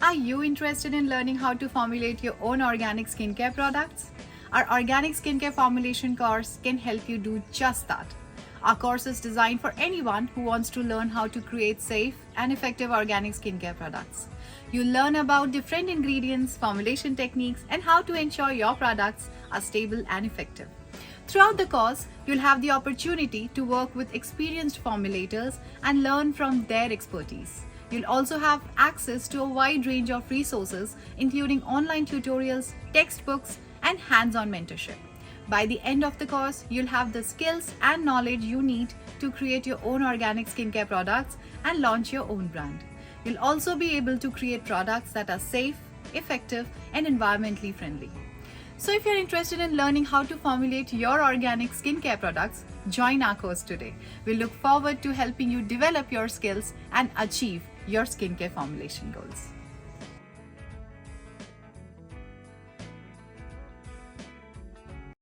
Are you interested in learning how to formulate your own organic skincare products? Our organic skincare formulation course can help you do just that. Our course is designed for anyone who wants to learn how to create safe and effective organic skincare products. You'll learn about different ingredients, formulation techniques, and how to ensure your products are stable and effective. Throughout the course, you'll have the opportunity to work with experienced formulators and learn from their expertise. You'll also have access to a wide range of resources, including online tutorials, textbooks, and hands-on mentorship. By the end of the course, you'll have the skills and knowledge you need to create your own organic skincare products and launch your own brand. You'll also be able to create products that are safe, effective, and environmentally friendly. So if you're interested in learning how to formulate your organic skincare products, join our course today. We look forward to helping you develop your skills and achieve your skincare formulation goals.